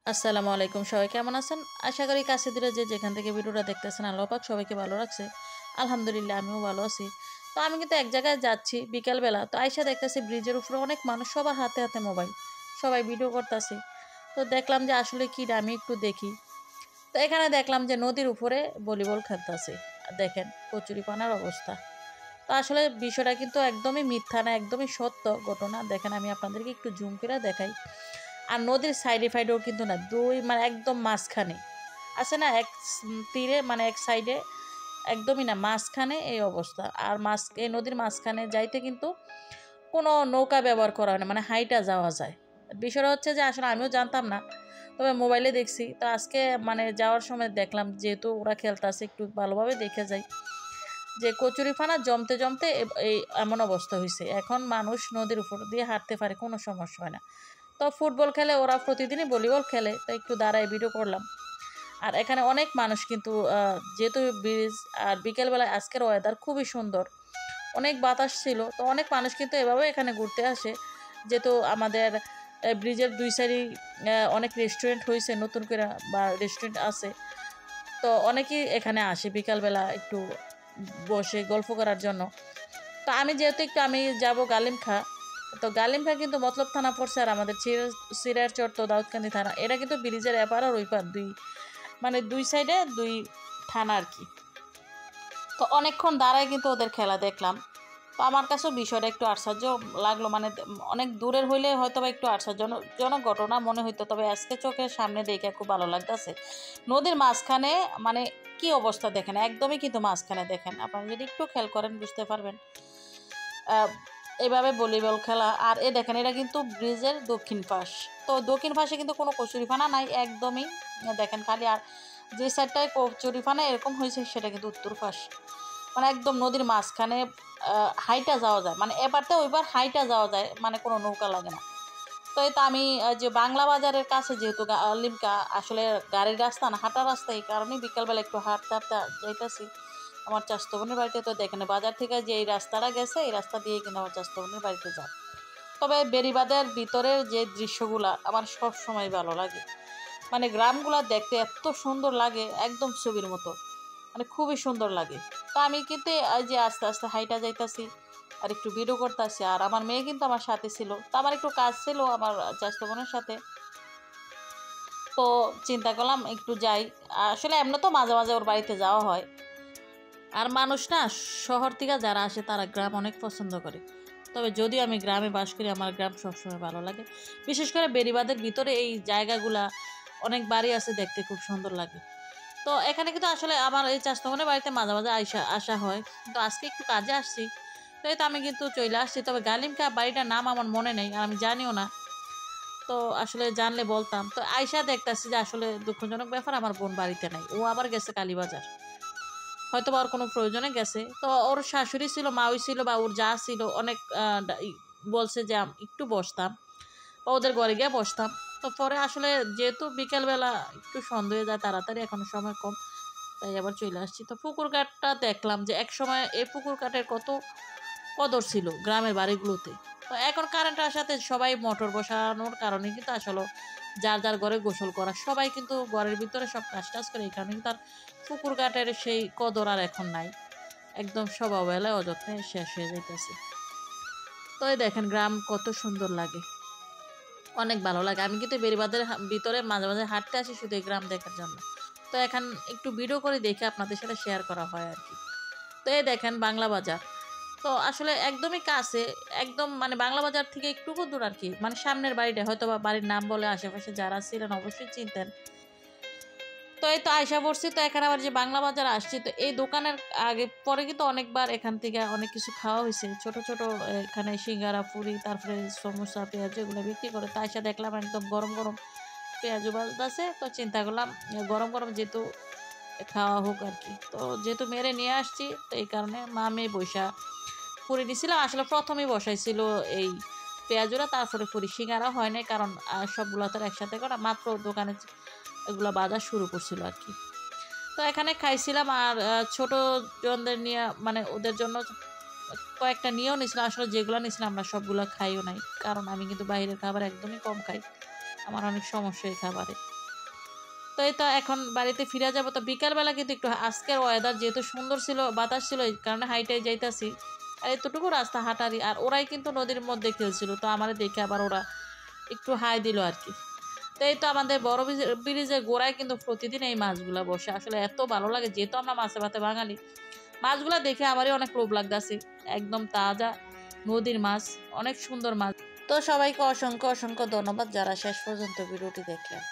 আসসালামু আলাইকুম, সবাই কেমন আছেন? আশা করি কাছে দূরে যে যেখান থেকে ভিডিওটা দেখতেছেন আল্লাহ পাক সবাইকে ভালো রাখছে। আলহামদুলিল্লাহ আমিও ভালো আছি। তো আমি কিন্তু এক জায়গায় যাচ্ছি বিকালবেলা, তো আইসা দেখতেছি ব্রিজের উপরে অনেক মানুষ, সবার হাতে হাতে মোবাইল, সবাই ভিডিও করতেছে। তো দেখলাম যে আসলে কি আমি একটু দেখি। তো এখানে দেখলাম যে নদীর উপরে ভলিবল খেলতেছে। দেখেন কচুরিপানার অবস্থা। তো আসলে বিষয়টা কিন্তু একদমই মিথ্যা না, একদমই সত্য ঘটনা। দেখেন আমি আপনাদেরকে একটু জুম করে দেখাই। আর নদীর সাইডে ফাইডেও কিন্তু না, দুই মানে একদম মাঝখানে আছে না, তীরে মানে এক সাইডে, একদমই না মাঝখানে এই অবস্থা। আর এই নদীর মাঝখানে যাইতে কিন্তু কোনো নৌকা ব্যবহার করা হয় না, মানে হাইটা যাওয়া যায়। বিষয়টা হচ্ছে যে আসলে আমিও জানতাম না, তবে মোবাইলে দেখছি। তো আজকে মানে যাওয়ার সময় দেখলাম, যেহেতু ওরা খেলতেছে একটু ভালোভাবে দেখে যায় যে কচুরিপানা জমতে জমতে এই এমন অবস্থা হয়েছে। এখন মানুষ নদীর উপর দিয়ে হাঁটতে পারে, কোনো সমস্যা হয় না। তো ফুটবল খেলে ওরা, প্রতিদিনই ভলিবল খেলে, তাই একটু দাঁড়ায় ভিডিও করলাম। আর এখানে অনেক মানুষ কিন্তু যেহেতু ব্রিজ, আর বিকেলবেলায় আজকের ওয়েদার খুবই সুন্দর, অনেক বাতাস ছিল, তো অনেক মানুষ কিন্তু এভাবে এখানে ঘুরতে আসে। যেহেতু আমাদের ব্রিজের দুই সাইডে অনেক রেস্টুরেন্ট হয়েছে নতুন করে, বা রেস্টুরেন্ট আছে। তো অনেকেই এখানে আসে বিকালবেলা একটু বসে গল্প করার জন্য। তো আমি যেহেতু একটু আমি যাব গালিমখা। তো গালিমখা কিন্তু মতলব থানা পড়ছে, আর আমাদের সিরার চর তো দাউদকান্দি থানা। এটা কিন্তু ব্রিজের এপার আর ওই পার, দুই মানে দুই সাইডে দুই থানা আর কি। তো অনেকক্ষণ দাঁড়ায় কিন্তু ওদের খেলা দেখলাম। তো আমার কাছেও বিষয়টা একটু আশ্চর্য লাগলো, মানে অনেক দূরের হইলে হয়তো বা একটু আশ্চর্যজনক ঘটনা মনে হইতো, তবে আজকে চোখের সামনে দেখে খুব ভালো লাগতেছে। নদীর মাঝখানে মানে কি অবস্থা দেখেন, একদমই কিন্তু মাঝখানে দেখেন, আপনারা যদি একটু খেয়াল করেন বুঝতে পারবেন। এভাবে ভলিবল খেলা। আর দেখেন এটা কিন্তু ব্রিজের দক্ষিণ পাশ। তো দক্ষিণ পাশে কিন্তু কোনো কচুরিপানা নাই একদমই, দেখেন খালি। আর যে সাইডটায় কচুরিপানা এরকম হয়েছে সেটা কিন্তু উত্তর পাশ, মানে একদম নদীর মাঝখানে। হাইটা যাওয়া যায়, মানে এবারতে ওইবার হাইটা যাওয়া যায়, মানে কোনো নৌকা লাগে না। তো এই তো আমি যে বাংলা বাজারের কাছে, যেহেতু লিমকা আসলে গাড়ির রাস্তা না, হাঁটার রাস্তা, এই কারণেই বিকালবেলা একটু হাঁটতে হাঁটতে যাইতেছি আমার চাচাতো বোনের বাড়িতে। তো দেখেন বাজার থেকে যে এই রাস্তাটা গেছে, এই রাস্তা দিয়ে কিন্তু আমার চাচাতো বোনের বাড়িতে যায়। তবে বেড়িবাঁধের ভিতরের যে দৃশ্যগুলা আমার সব সময় ভালো লাগে, মানে গ্রামগুলা দেখতে এত সুন্দর লাগে, একদম ছবির মতো, মানে খুবই সুন্দর লাগে। তো আমি কিন্তু এই যে আস্তে আস্তে হাইটা যাইতাছি, আর একটু ভিডিও করতেছি। আর আমার মেয়ে কিন্তু আমার সাথে ছিল, তো আমার একটু কাজ ছিল আমার চাচাতো বোনের সাথে। তো চিন্তা করলাম একটু যাই। আসলে এমনি তো মাঝে মাঝে ওর বাড়িতে যাওয়া হয়। আর মানুষ না, শহর থেকে যারা আসে তারা গ্রাম অনেক পছন্দ করে। তবে যদিও আমি গ্রামে বাস করি, আমার গ্রাম সবসময় ভালো লাগে। বিশেষ করে বেড়িবাঁধের ভিতরে এই জায়গাগুলা, অনেক বাড়ি আছে, দেখতে খুব সুন্দর লাগে। তো এখানে কিন্তু আসলে আমার এই চাচাতো বোনের বাড়িতে মাঝে মাঝে আসা হয়, কিন্তু আজকে একটু কাজে আসছি। তো এই তো আমি কিন্তু চলে আসছি। তবে গালিমকা বাড়িটার নাম আমার মনে নেই, আর আমি জানিও না। তো আসলে জানলে বলতাম। তো আয়সা দেখতেছি যে আসলে দুঃখজনক ব্যাপার, আমার বোন বাড়িতে নাই, ও আবার গেছে কালীবাজার, হয়তো বা ওর কোনো প্রয়োজনে গেছে। তো ওর শাশুড়ি ছিল, মাউই ছিল, বা ওর যা ছিল, অনেক বলছে যে একটু বসতাম, বা ওদের ঘরে গিয়ে বসতাম। তো পরে আসলে যেহেতু বিকেলবেলা একটু সন্ধ্যা হয়ে যায় তাড়াতাড়ি, এখনো সময় কম, তাই আবার চলে আসছি। তো পুকুর ঘাটটা দেখলাম যে এক সময় এই পুকুর ঘাটের কত কদর ছিল গ্রামের বাড়িগুলোতে। তো এখন কারেন্টের সাথে সবাই মোটর বসানোর কারণে কিন্তু আসলে যার যার ঘরে গোসল করা, সবাই কিন্তু ঘরের ভিতরে সব কাজ টাজ করে, এই কারণে কিন্তু আর পুকুর ঘাটের সেই কদর আর এখন নাই, একদম সব অবহেলায় অযত্নে শেষ হয়ে যাইতেছে। তো এই দেখেন গ্রাম কত সুন্দর লাগে, অনেক ভালো লাগে। আমি কিন্তু বেড়িবাঁধের ভিতরে মাঝে মাঝে হাঁটতে আসি শুধু এই গ্রাম দেখার জন্য। তো এখন একটু ভিডিও করে দেখে আপনাদের সাথে শেয়ার করা হয় আর কি। তো এই দেখেন বাংলা বাজার, তো আসলে একদমই কাছে, একদম মানে বাংলা বাজার থেকে একটুকু দূর আর কি, মানে সামনের বাড়িটা, হয়তো বা বাড়ির নাম বলে আশেপাশে যারা ছিলেন অবশ্যই চিনতেন। তো এই তো আয়সা পড়ছি। তো এখানে আবার যে বাংলা বাজার আসছি, তো এই দোকানের আগে পরে কিন্তু অনেকবার এখান থেকে অনেক কিছু খাওয়া হয়েছে, ছোট ছোট এখানে সিঙ্গারা, পুরি, তারপরে সমোসা, পেঁয়াজ এগুলো বিক্রি করে। তো আয়সা দেখলাম একদম গরম গরম পেঁয়াজু বাজতেছে, তো চিন্তা করলাম গরম গরম যেহেতু খাওয়া হোক আর কি। তো যেহেতু মেরে নিয়ে আসছি, তো এই কারণে মা মেয়ে বৈশা পুরি দিছিলাম। আসলে প্রথমেই বসাইছিল এই পেঁয়াজুরা, তারপরে পুরি, সিঙ্গারা হয় নাই, কারণ সবগুলো তো একসাথে করা, মাত্র দোকানে এগুলো বাজার শুরু করছিল আর কি। তো এখানে খাইছিলাম। আর ছোট জনদের নিয়ে, মানে ওদের জন্য কয়েকটা নিয়েও নিয়েছিলাম। আসলে যেগুলো নিয়েছিলাম আমরা সবগুলো খাইও নাই, কারণ আমি কিন্তু বাইরের খাবার একদমই কম খাই, আমার অনেক সমস্যা এই খাবারে। তো এই তো এখন বাড়িতে ফিরে যাবো। তো বিকালবেলা কিন্তু একটু আজকের ওয়েদার যেহেতু সুন্দর ছিল, বাতাস ছিল, এই কারণে হাইটাই যাইতাছি। আর এতটুকু রাস্তা হাঁটারি, আর ওরাই কিন্তু নদীর মধ্যে খেলছিল, তো আমার দেখে আবার ওরা একটু হাই দিল আর কি। তো এই তো আমাদের বড় ব্রিজের গোড়ায় কিন্তু প্রতিদিন এই মাছগুলা বসে, আসলে এত ভালো লাগে, যেহেতু আমরা মাছে ভাতে বাঙালি, মাছগুলা দেখে আমারই অনেক লোভ লাগতেছে। একদম তাজা নদীর মাছ, অনেক সুন্দর মাছ। তো সবাইকে অসংখ্য অসংখ্য ধন্যবাদ যারা শেষ পর্যন্ত ভিডিওটি দেখলেন।